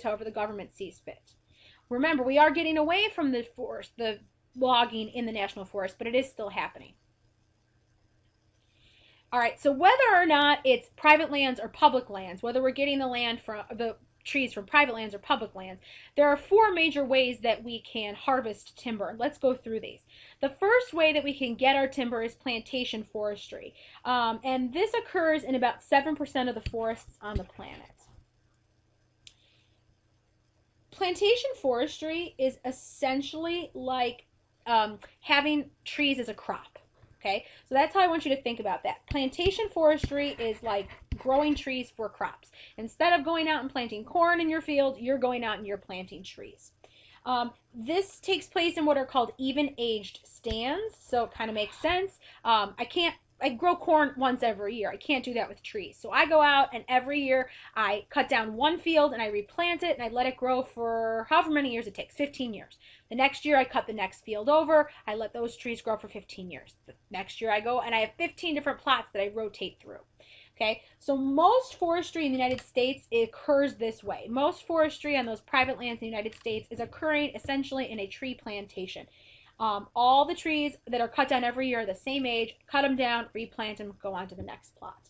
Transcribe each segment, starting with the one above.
however the government sees fit. Remember, we are getting away from the logging in the national forest, but it is still happening. All right, so whether or not it's private lands or public lands, whether we're getting the trees from private lands or public lands, there are 4 major ways that we can harvest timber. Let's go through these. The first way that we can get our timber is plantation forestry, and this occurs in about 7% of the forests on the planet. Plantation forestry is essentially like having trees as a crop. Okay, so that's how I want you to think about that. Plantation forestry is like growing trees for crops. Instead of going out and planting corn in your field, you're going out and you're planting trees. This takes place in what are called even-aged stands, so it kind of makes sense. I grow corn once every year. I can't do that with trees. So I go out and every year I cut down one field and I replant it and I let it grow for however many years it takes, 15 years. The next year I cut the next field over. I let those trees grow for 15 years. The next year I go and I have 15 different plots that I rotate through. Okay, so most forestry in the United States occurs this way. Most forestry on those private lands in the United States is occurring essentially in a tree plantation. All the trees that are cut down every year are the same age, cut them down, replant them, go on to the next plot.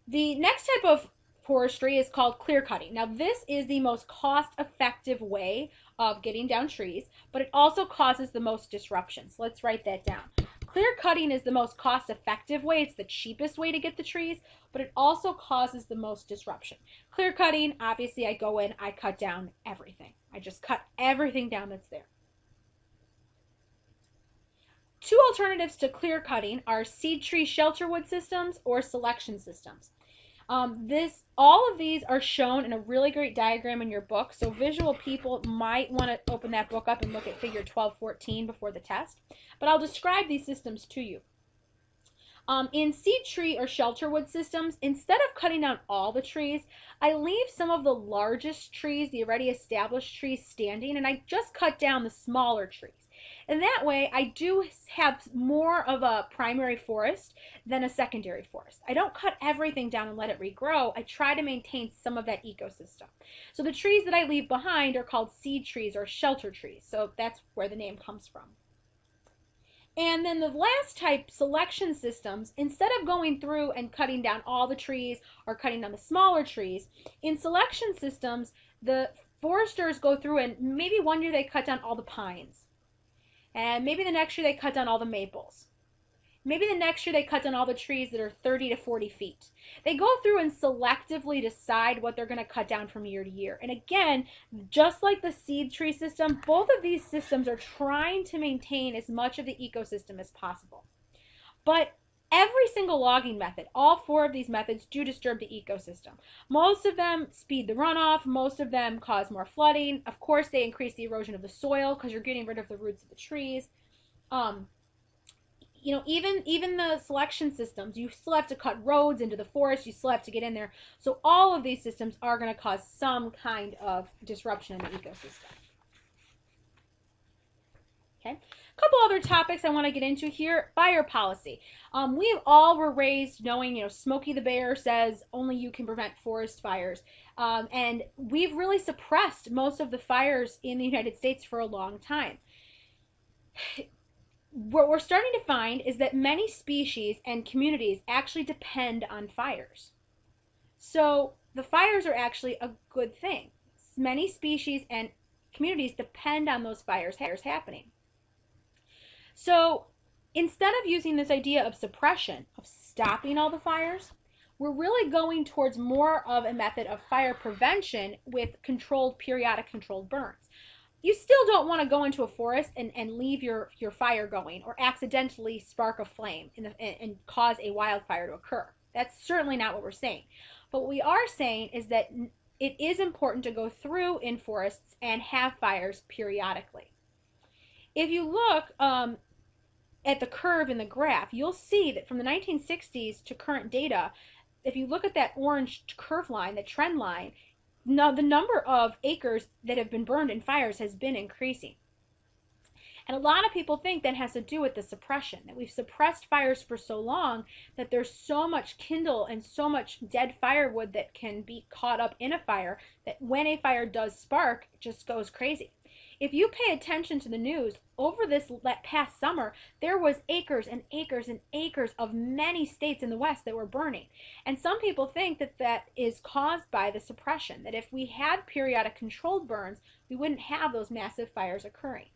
The next type of forestry is called clear cutting. Now this is the most cost-effective way of getting down trees, but it also causes the most disruption. So let's write that down. Clear cutting is the most cost-effective way. It's the cheapest way to get the trees, but it also causes the most disruption. Clear cutting, obviously I go in, I cut down everything. I just cut everything down that's there. 2 alternatives to clear cutting are seed tree shelter wood systems or selection systems. All of these are shown in a really great diagram in your book, so visual people might want to open that book up and look at figure 1214 before the test, but I'll describe these systems to you. In seed tree or shelter wood systems, instead of cutting down all the trees, I leave some of the largest trees, the already established trees, standing, and I just cut down the smaller trees. And that way, I do have more of a primary forest than a secondary forest. I don't cut everything down and let it regrow. I try to maintain some of that ecosystem. So the trees that I leave behind are called seed trees or shelter trees. So that's where the name comes from. And then the last type, selection systems, instead of going through and cutting down all the trees or cutting down the smaller trees, in selection systems, the foresters go through and maybe one year they cut down all the pines. And maybe the next year they cut down all the maples. Maybe the next year they cut down all the trees that are 30 to 40 feet. They go through and selectively decide what they're going to cut down from year to year. And again, just like the seed tree system, both of these systems are trying to maintain as much of the ecosystem as possible. But every single logging method, all 4 of these methods do disturb the ecosystem. Most of them speed the runoff. Most of them cause more flooding. Of course, they increase the erosion of the soil because you're getting rid of the roots of the trees. Even the selection systems, you still have to cut roads into the forest. You still have to get in there. So all of these systems are going to cause some kind of disruption in the ecosystem. Okay. A couple other topics I want to get into here. Fire policy. We all were raised knowing, Smokey the Bear says only you can prevent forest fires. And we've really suppressed most of the fires in the United States for a long time. What we're starting to find is that many species and communities actually depend on fires. So the fires are actually a good thing. Many species and communities depend on those fires happening. So instead of using this idea of suppression, of stopping all the fires, we're really going towards more of a method of fire prevention with periodic controlled burns. You still don't want to go into a forest and leave your fire going or accidentally spark a flame and cause a wildfire to occur. That's certainly not what we're saying. But what we are saying is that it is important to go through in forests and have fires periodically. If you look at the curve in the graph, you'll see that from the 1960s to current data, if you look at that orange curve line, the trend line, now the number of acres that have been burned in fires has been increasing. And a lot of people think that has to do with the suppression, that we've suppressed fires for so long that there's so much kindle and so much dead firewood that can be caught up in a fire that when a fire does spark, it just goes crazy. If you pay attention to the news, over this past summer, there was acres and acres and acres of many states in the West that were burning. And some people think that that is caused by the suppression, that if we had periodic controlled burns, we wouldn't have those massive fires occurring.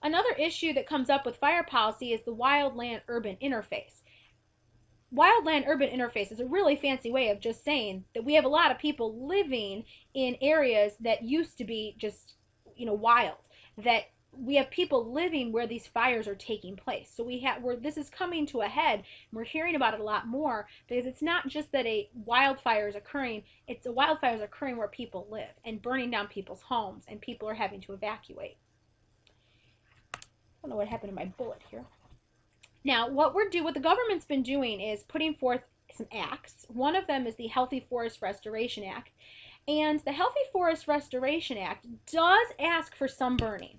Another issue that comes up with fire policy is the wildland-urban interface. Wildland-urban interface is a really fancy way of just saying that we have a lot of people living in areas that used to be just, wild. That we have people living where these fires are taking place. So this is coming to a head, and we're hearing about it a lot more because it's not just that a wildfire is occurring, it's a wildfire is occurring where people live and burning down people's homes, and people are having to evacuate. I don't know what happened to my bullet here. Now, what the government's been doing is putting forth some acts. One of them is the Healthy Forest Restoration Act. And the Healthy Forest Restoration Act does ask for some burning.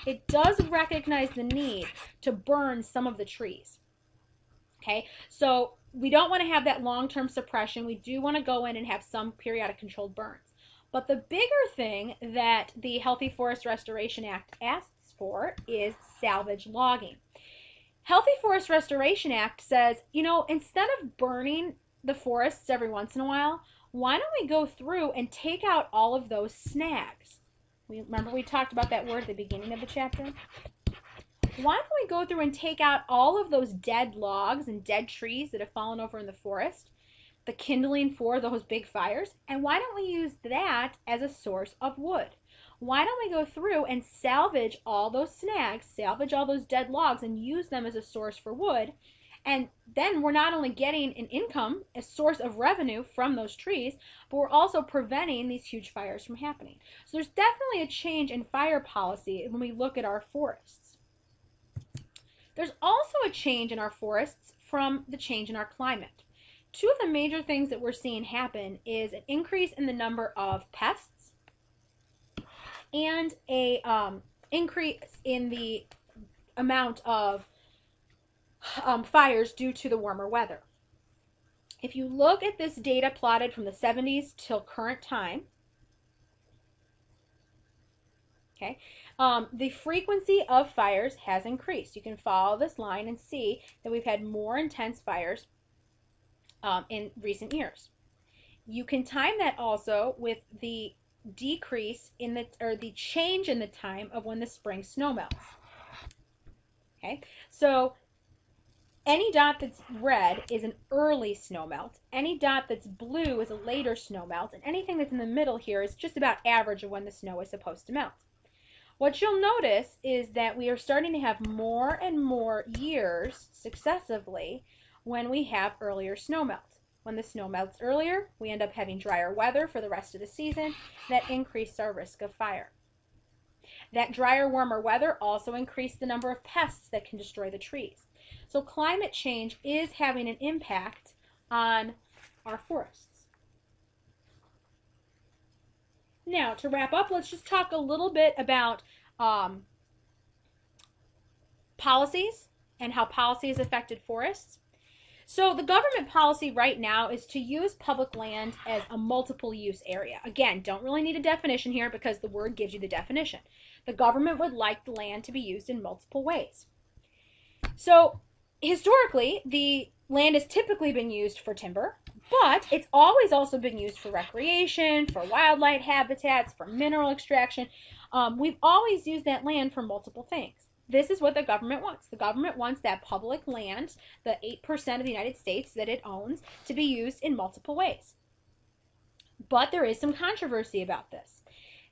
It does recognize the need to burn some of the trees. Okay, so we don't want to have that long-term suppression. We do want to go in and have some periodic controlled burns. But the bigger thing that the Healthy Forest Restoration Act asks for is salvage logging. Healthy Forest Restoration Act says, instead of burning the forests every once in a while, why don't we go through and take out all of those snags? Remember we talked about that word at the beginning of the chapter? Why don't we go through and take out all of those dead logs and dead trees that have fallen over in the forest, the kindling for those big fires, and why don't we use that as a source of wood? Why don't we go through and salvage all those snags, salvage all those dead logs, and use them as a source for wood? And then we're not only getting an income, a source of revenue from those trees, but we're also preventing these huge fires from happening. So there's definitely a change in fire policy when we look at our forests. There's also a change in our forests from the change in our climate. Two of the major things that we're seeing happen is an increase in the number of pests and a increase in the amount of fires due to the warmer weather. If you look at this data plotted from the 70s till current time, okay, the frequency of fires has increased. You can follow this line and see that we've had more intense fires in recent years. You can time that also with the decrease in the change in the time of when the spring snow melts. Okay, so any dot that's red is an early snow melt. Any dot that's blue is a later snow melt, and anything that's in the middle here is just about average of when the snow is supposed to melt. What you'll notice is that we are starting to have more and more years successively when we have earlier snow melt. When the snow melts earlier, we end up having drier weather for the rest of the season. That increases our risk of fire. That drier, warmer weather also increased the number of pests that can destroy the trees. So climate change is having an impact on our forests. Now, to wrap up, let's just talk a little bit about policies and how policy has affected forests. So the government policy right now is to use public land as a multiple use area. Again, don't really need a definition here because the word gives you the definition. The government would like the land to be used in multiple ways. So historically, the land has typically been used for timber, but it's always also been used for recreation, for wildlife habitats, for mineral extraction. We've always used that land for multiple things. This is what the government wants. The government wants that public land, the 8% of the United States that it owns, to be used in multiple ways. But there is some controversy about this.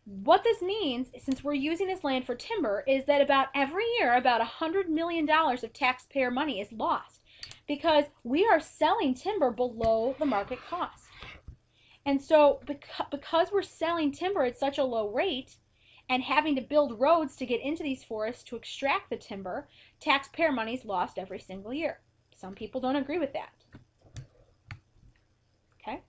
What this means, since we're using this land for timber, is that about every year, about $100 million of taxpayer money is lost because we are selling timber below the market cost. And so because we're selling timber at such a low rate, and having to build roads to get into these forests to extract the timber, taxpayer money is lost every single year. Some people don't agree with that. Okay.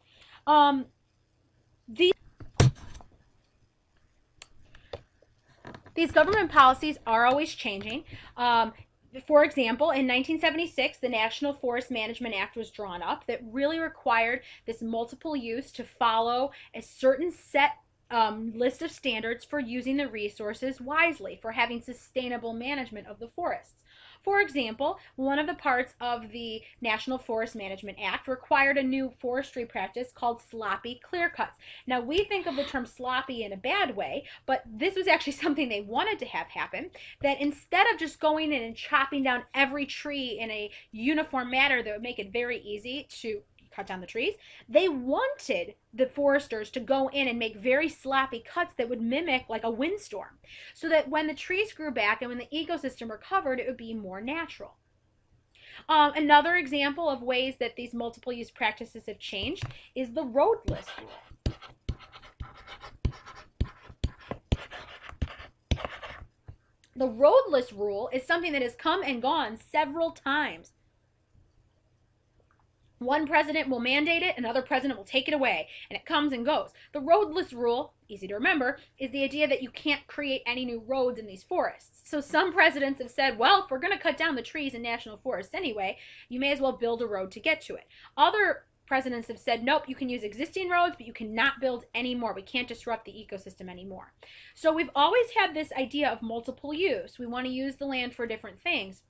These government policies are always changing. For example, in 1976, the National Forest Management Act was drawn up that really required this multiple use to follow a certain set list of standards for using the resources wisely, for having sustainable management of the forests. For example, one of the parts of the National Forest Management Act required a new forestry practice called sloppy clear cuts. Now, we think of the term sloppy in a bad way, but this was actually something they wanted to have happen, that instead of just going in and chopping down every tree in a uniform manner that would make it very easy to cut down the trees, they wanted the foresters to go in and make very sloppy cuts that would mimic like a windstorm, so that when the trees grew back and when the ecosystem recovered, it would be more natural. Another example of ways that these multiple use practices have changed is the roadless rule. The roadless rule is something that has come and gone several times. One president will mandate it, another president will take it away, and it comes and goes. The roadless rule, easy to remember, is the idea that you can't create any new roads in these forests. So some presidents have said, well, if we're going to cut down the trees in national forests anyway, you may as well build a road to get to it. Other presidents have said, nope, you can use existing roads, but you cannot build any more. We can't disrupt the ecosystem anymore. So we've always had this idea of multiple use. We want to use the land for different things.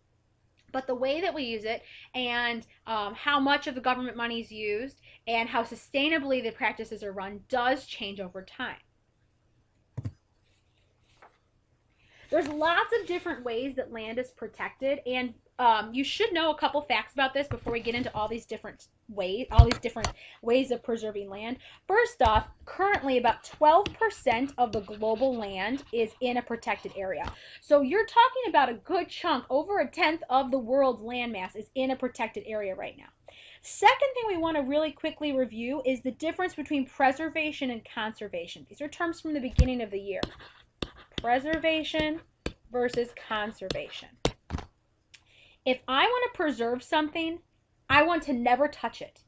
But the way that we use it, and how much of the government money is used, and how sustainably the practices are run does change over time. There's lots of different ways that land is protected, and you should know a couple facts about this before we get into all these different ways of preserving land. First off, currently about 12% of the global land is in a protected area. So you're talking about a good chunk, over a tenth of the world's landmass is in a protected area right now. Second thing we want to really quickly review is the difference between preservation and conservation. These are terms from the beginning of the year. Preservation versus conservation. If I want to preserve something, I want to never touch it.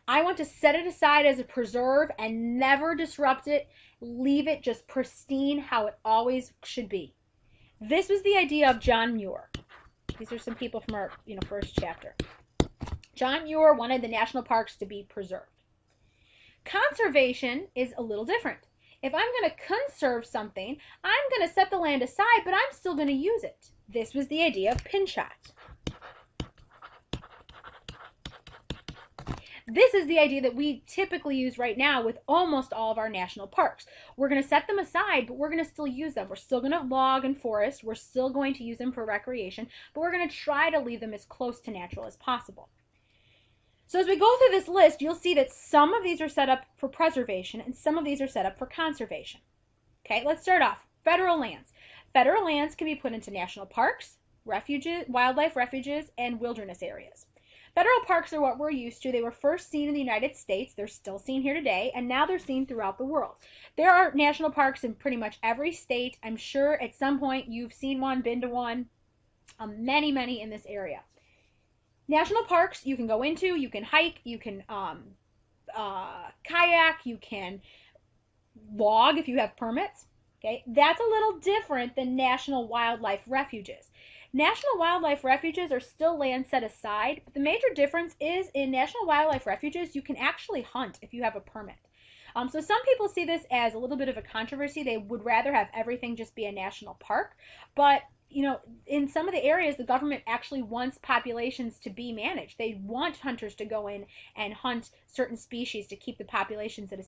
I want to set it aside as a preserve and never disrupt it, leave it just pristine how it always should be. This was the idea of John Muir. These are some people from our first chapter. John Muir wanted the national parks to be preserved. Conservation is a little different. If I'm going to conserve something, I'm going to set the land aside, but I'm still going to use it. This was the idea of Pinchot. This is the idea that we typically use right now with almost all of our national parks. We're going to set them aside, but we're going to still use them. We're still going to log and forest. We're still going to use them for recreation, but we're going to try to leave them as close to natural as possible. So as we go through this list, you'll see that some of these are set up for preservation and some of these are set up for conservation. Okay, let's start off. Federal lands. Federal lands can be put into national parks, refuges, wildlife refuges, and wilderness areas. Federal parks are what we're used to. They were first seen in the United States. They're still seen here today, and now they're seen throughout the world. There are national parks in pretty much every state. I'm sure at some point you've seen one, been to one, many in this area. National parks you can go into, you can hike, you can kayak, you can log if you have permits. Okay, that's a little different than national wildlife refuges. National wildlife refuges are still land set aside, but the major difference is in national wildlife refuges, you can actually hunt if you have a permit. So some people see this as a little bit of a controversy. They would rather have everything just be a national park, but in some of the areas, the government actually wants populations to be managed. They want hunters to go in and hunt certain species to keep the populations at a